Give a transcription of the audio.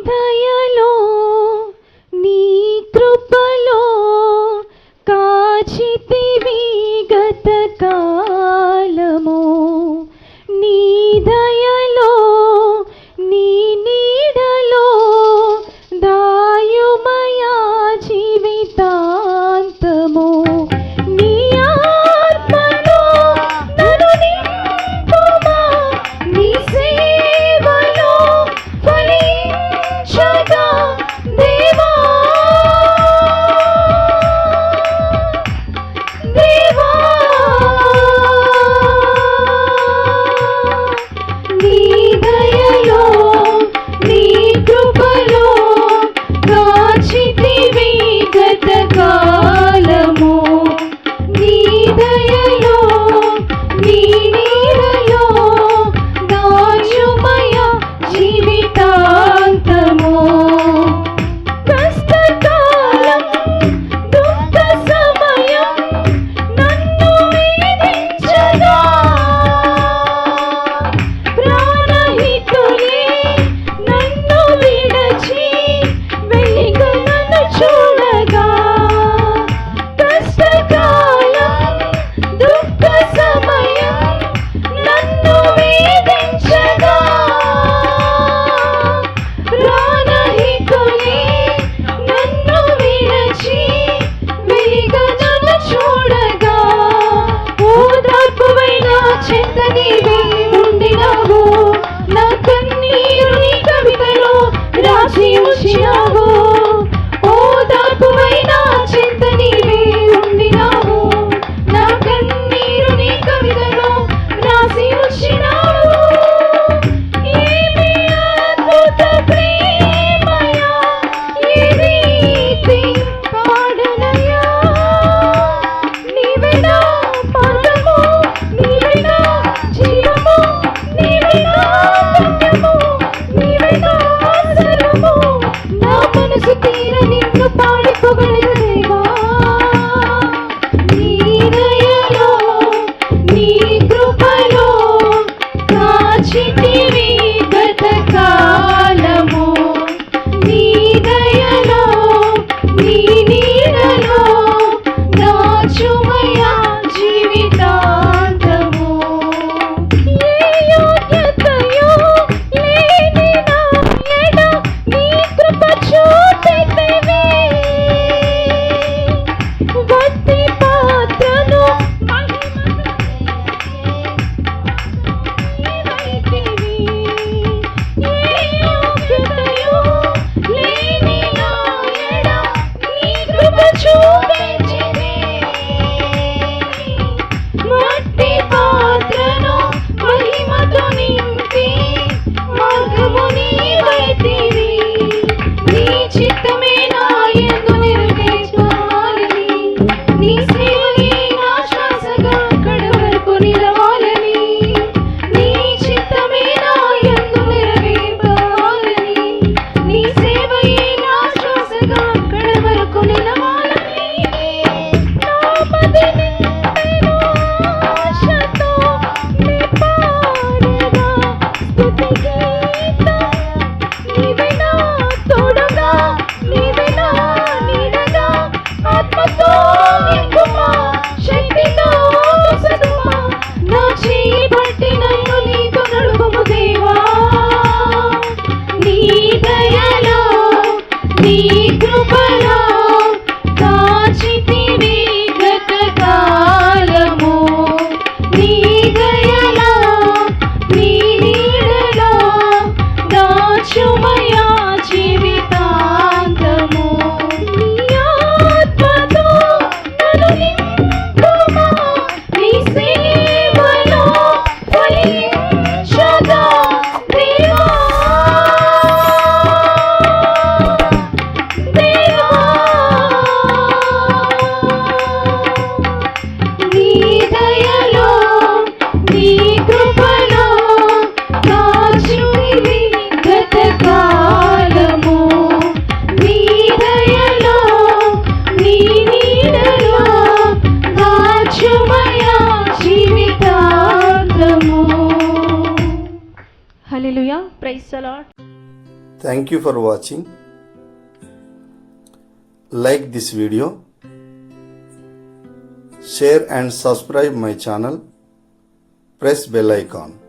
దయలో నీ కృపలో కాచితివి గత కాలము, నీ దయలో నీ నీడలో దాయుమయా జీవితాంతము. నీ ఆత్మలో నన్ను నింపుమా, నీ సేవలో ఫలించగా దేవా దేవా. నీ దయలో నీ కృపలో కాచితివి గత కాలము, నీ దయలో నీ నీడలో దాచుమయా జీవితాంతము. కష్టకాలం దుఃఖ సమయం నన్ను వేధించగా, ప్రాణహితులే నన్ను విడచి వెలిగ నన్ను చూడగా, కష్టకాలం దుఃఖ సమయం నన్ను వేధించగా, ప్రాణహితులే నన్ను విడచి వెలిగ నన్ను చూడగా, ఓదార్పువైన చెంత నీవే ఉండినావు, నా కన్నీరు నీ కవితలో రాసి ఉంచినావు. ఓదార్పువైన చెంత నీవే ఉండినావు, నా కన్నీరు నీ కవితలో రాసి ఉంచినావు. ఏమి అద్భుత ప్రేమయా, ఈ రీతి పాడనయా. నీవే నా మార్గము, నీవే నా జీవము, నీవే నా సత్యము, నీవే నా సర్వము. నా మనసు తీర నిన్ను పాడి పొగడెను దేవా. నీ దయలో నీ కృపలో కాచితివి గత కాలము, నీ దయలో నీ నీడలో దాచుమయా జీవితాంతము. ఏ యోగ్యతయో లేని నా ఎడ నీ కృప చూపితివి, వట్టి పాత్రను మహిమైతివి. ఏ యోగ్యతయో లేని నా ఎడ నీ కృప చూపించివి, మట్టి పాత్రను మహిమతో నింపి మార్గము నీవైతివి. నీ చిత్తమే నా యందు నెరవేర్చాలని, నీ సేవయే నా శ్వాసగా కడ వరకు నిలవాలని, నీ చిత్తమే నా యందు నెరవేర్చాలని, నీ సేవయే నా శ్వాసగా కడ వరకు నిలవాలని. నా మది నిండెను ఆశతో నీ పాడగా స్తుతి గీతం. నీవే నా తోడుగా, నీవే నా నీడగా, ఆత్మతో నింపుమా, శక్తితో సదుమా. నా చేయి పట్టి నన్ను నీకు నడుపుము దేవా. నీ దయలో నీ కృపలో కాచితివి గత కాలము, నీ దయలో నీ నీడలో దాచుమయా జీవితాంతము. నీ ఆత్మతో నన్ను నింపుమా, నీ సేవలో ఫలించగా దేవా దేవా. నీ దయలో నీ కృపలో కాచితివి గత కాలము, నీ దయలో నీ నీడలో దాచుమయా జీవితాంతము. Hallelujah. Praise the lord. Thank you for watching. Like this video, share and subscribe my channel, press bell icon.